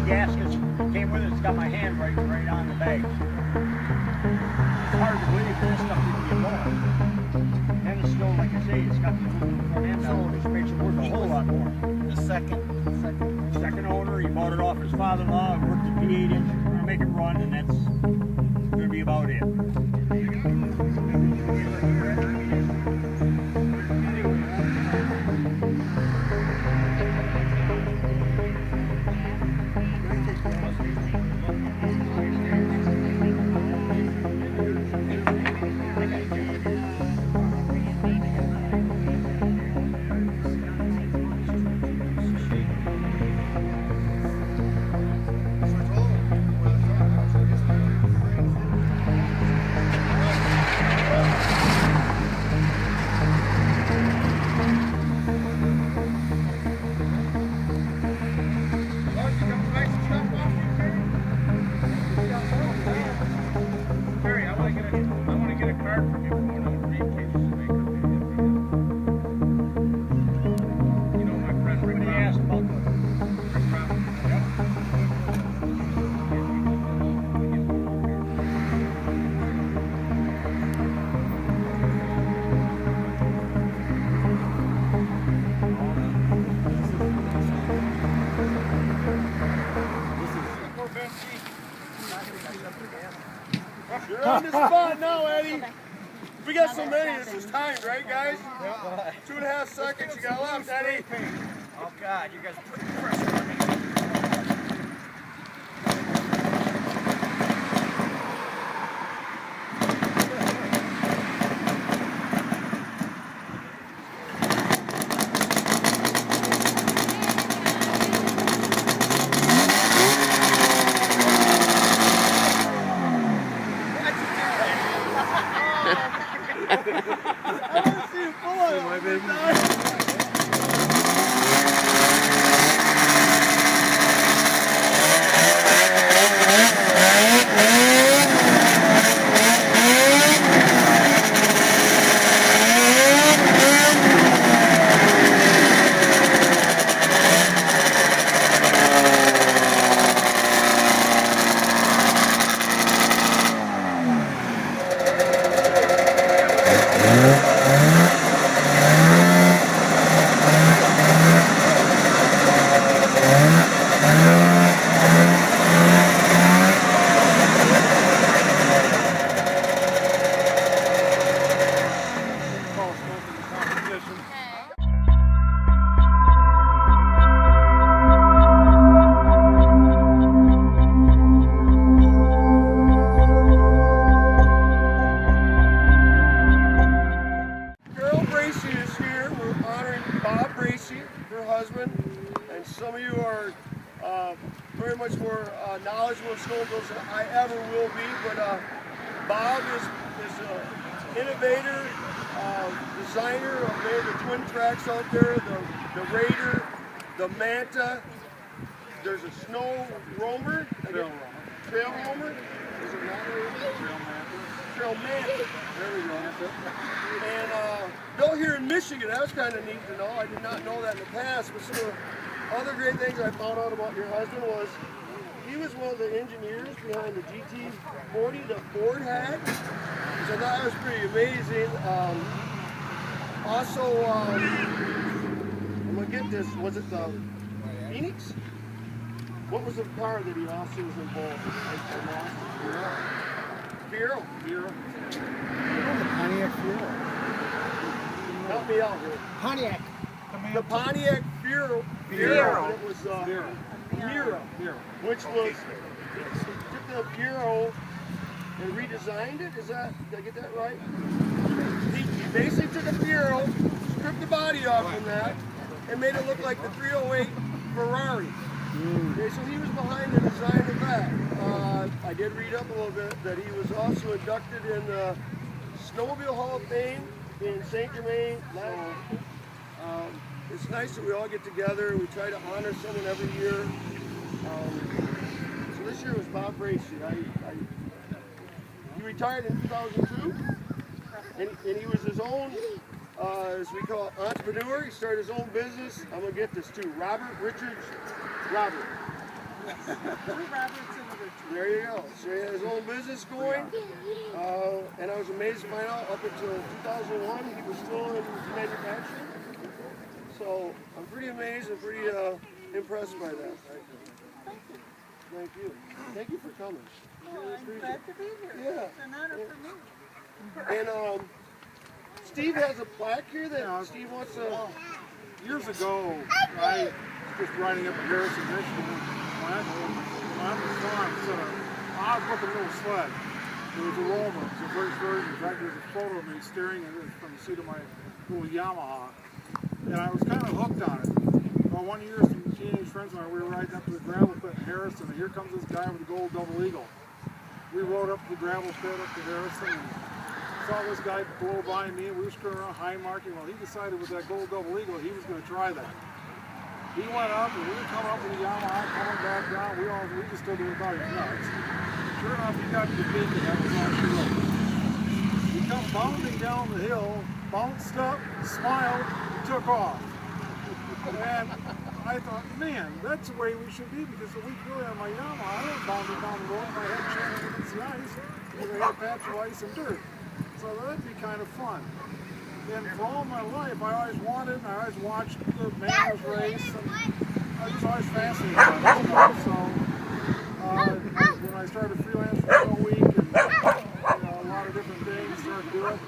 Gaskets came with it. It's got my hand right on the bag. It's hard to believe this stuff didn't get more. And it's still, like I say, it's got the front end now, which makes it worth a whole lot more. The second owner, he bought it off his father-in-law, worked at P8 inch, we're gonna make it run, and that's gonna be about it. You're on the spot now, Eddie. We got so many, this is timed, right, guys? Yeah. 2.5 seconds you got left, Eddie. Oh, God, you guys are putting pressure on me. I want to see you pull it. My baby. And some of you are very much more knowledgeable of snowmobiles than I ever will be, but Bob is an innovator, designer of the twin tracks out there, the Raider, the Manta. There's a snow roamer, trail roamer. Is it not a trail Manta? There we go. And built here in Michigan. That was kind of neat to know. I did not know that in the past. But some of the other great things I found out about your husband was he was one of the engineers behind the GT40 that Ford had. So that was pretty amazing. Also, I'm gonna get this. Was it the Phoenix? What was the car that he also was involved in? Fiero. The Pontiac Fiero. Help me out here. Pontiac. The Pontiac Fiero. It was Fiero, which was he took the Fiero and redesigned it. Did I get that right? He basically took a Fiero, stripped the body off from that and made it look like the 308 Ferrari. Okay, so he was behind the design of that. I did read up a little bit that he was also inducted in the Snowmobile Hall of Fame in St. Germain. It's nice that we all get together. We try to honor someone every year. So this year was Bob Bracey. He retired in 2002, and he was his own, as we call it, entrepreneur. He started his own business. I'm going to get this too. Robert Richards. Robert. There you go. So he had his own business going, and I was amazed to find out up until 2001 he was still in manufacturing. So I'm pretty amazed and pretty impressed by that. Thank you. Thank you for coming. Well, I'm glad to be here. Yeah. It's an honor for me. And Steve has a plaque here that Steve wants to... Years ago, I was just riding up in Harrison, Michigan. My uncle farm set an odd-looking little sled. It was a Roma. It was a British version. In fact, there's a photo of me steering it from the seat of my little Yamaha. And I was kind of hooked on it. Well, one year, some teenage friends of mine, we were riding up to the gravel pit in Harrison, and here comes this guy with a gold double eagle. We rode up to the gravel pit up to Harrison, and saw this guy blow by me, and we were screwing around high marking. Well, he decided with that gold double eagle, he was going to try that. He went up, and we were coming up with the Yamaha, coming back down. We just stood there about his nuts. Sure enough, he got to the peak, and that was all she wrote. He come bounding down the hill, bounced up, smiled, took off. And I thought, man, that's the way we should be, because the week earlier on my Yamaha, I went bounding down the road, my head shining against the ice, because I had a patch of ice and dirt. So that'd be kind of fun. And for all my life, I always wanted, and I always watched the Manners race, and I was always fascinated by that stuff. So when I started freelance for Snow Week, and a lot of different things, started to do it,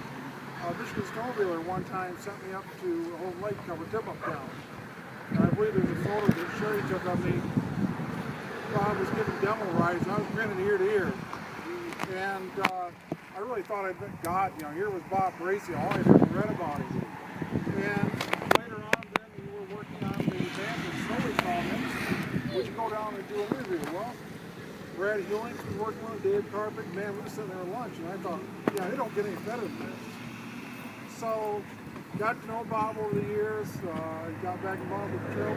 Michigan Snowmobiler one time sent me up to a whole lake cover tip-up down. And I believe there's a photo that Sherry took of me. Bob was giving demo rides, and I was grinning ear to ear. And I really thought I'd met God. Here was Bob Bracey. All I'd ever read about him. And later on, then we were working on the band of Snowy Comments. Would you go down and do an interview? Well, Brad Hewlings was working on Dave Carpet. Man, we were sitting there at lunch, and I thought, yeah, it don't get any better than this. So, got to know Bob over the years. Got back involved with the trail.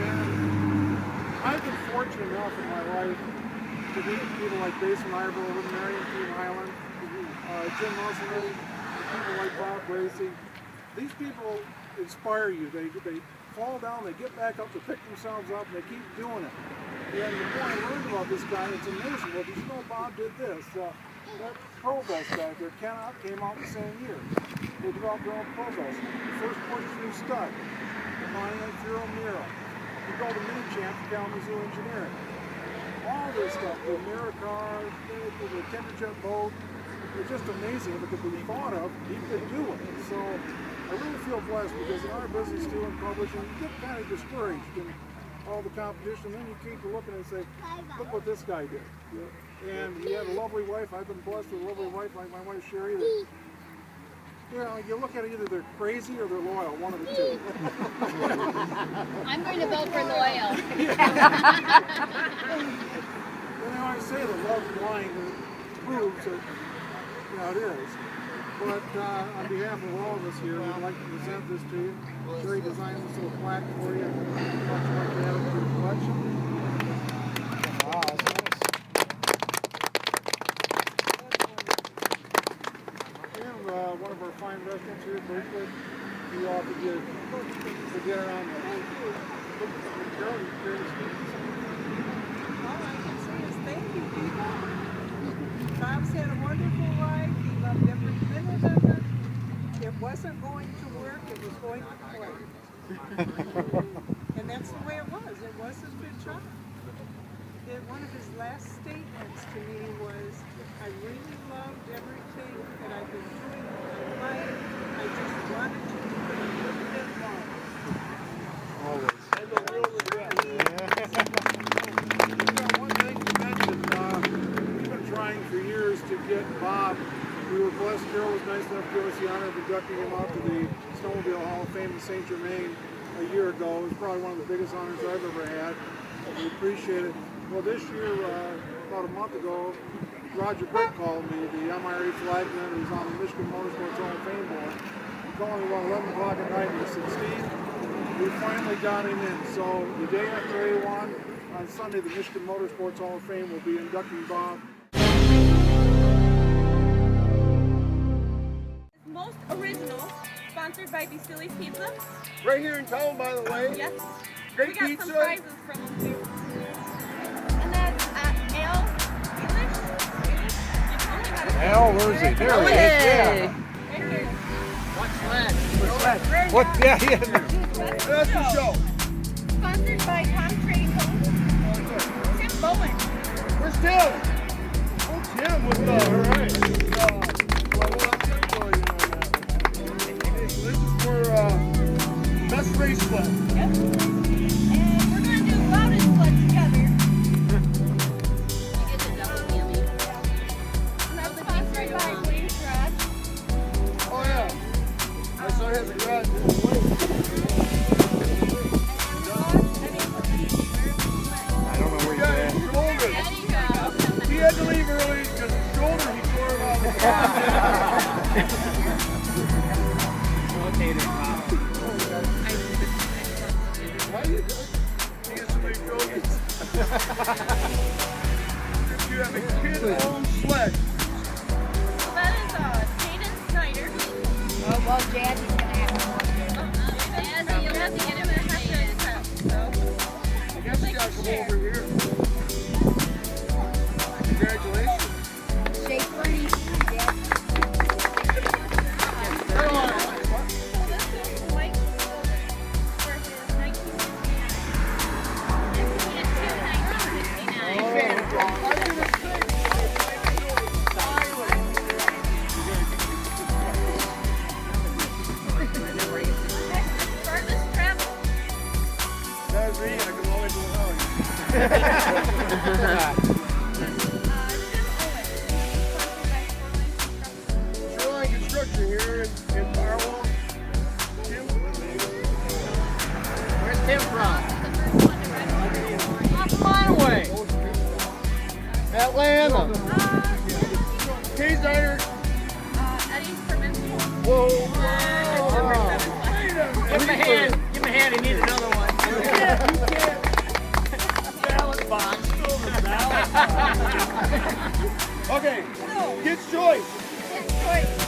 And I've been fortunate enough in my life to meet people like Basin Iver over in Marion, Team Island, Jim Musselman, people like Bob Bracey. These people inspire you. They fall down, they get back up, they pick themselves up, and they keep doing it. And the more I learned about this guy, it's amazing. Well, did you know Bob did this? That Pro Vest back there came out the same year. They developed their own Pro Vest. First push-through stud, the Mayan Furo Miro. He built a mini champ for Kalamazoo Engineering. All this stuff, the mirror car, the Kinderjet boat, it's just amazing that could be thought of, he could do it. So I really feel blessed, because in our business too, in publishing, you get kind of discouraged in all the competition, then you keep looking and say, look what this guy did. And he had a lovely wife. I've been blessed with a lovely wife like my wife Sherry. That, you look at it, either they're crazy or they're loyal, one of the two. I'm going to vote for loyal. And I always say the love blind proves that, it is. But on behalf of all of us here, I'd like to present this to you. Sherry designed this little plaque for you. I'd like to have it for your collection. Wow, that's nice. And one of our fine restaurants here, Berkeley, we offered you for dinner on the All I can say is thank you, people. Bob's had a wonderful life. He loved every minute of it. It wasn't going to work, it was going to play. And that's the way it was. It was his good job. One of his last statements to me was, I really loved everything that I've been doing in my life. I just wanted to do it a little bit longer. always. And the real regret. One thing you mentioned, we've been trying for years to get Bob. We were blessed. Carol was nice enough to give us the honor of inducting him out to the Snowmobile Hall of Fame in St. Germain a year ago. It was probably one of the biggest honors I've ever had. We appreciate it. Well, this year, about a month ago, Roger Brick called me, the MIRA flagman who's on the Michigan Motorsports Hall of Fame board. He called me about 11 o'clock at night and he said, Steve, we finally got him in. So the day after A1, on Sunday, the Michigan Motorsports Hall of Fame will be inducting Bob. Most original, sponsored by Basili's Pizza. Right here in town, by the way. Yes. Great We got pizza. some prizes from them too. And that's Al English. Al, where is he? There he is. Yeah. What? Yeah, yeah. That's the show. Sponsored by Tom Trading Co. Tim Bowen. Where's Tim? Oh, Tim with all right. Well, what I'm Tim for, you know that. Okay, so this is for best race sled. Yep. And we're going to do loudest sled together. It's a double whammy. And that's sponsored by Wayne's Garage. Oh yeah. My son has a garage. I don't know where he's Yeah, at. his shoulder. He had to leave early because his shoulder he tore it off. Why you doing? He has so many trophies. If you have a kid-owned sled, That is Jaden Snyder. Oh, well, Jazzy's gonna have to work it. Jazzy, you'll have to get him in a accept, so. I guess you gotta come over here. Congratulations. Shake free. So this is Mike's for his 1969. He had two 1969. Farthest travel. That's me. I can always go home. Tim Owen. Sponsored by Shoreline Construction here in Fawell. Tim, Where's Tim from? The first one to ride one. Half a mile away. Atlanta. K-Diner. Eddie Perminski. Whoa. Give him a hand. Give him a hand. He needs another one. Ballot box. Okay, kids' choice. His choice.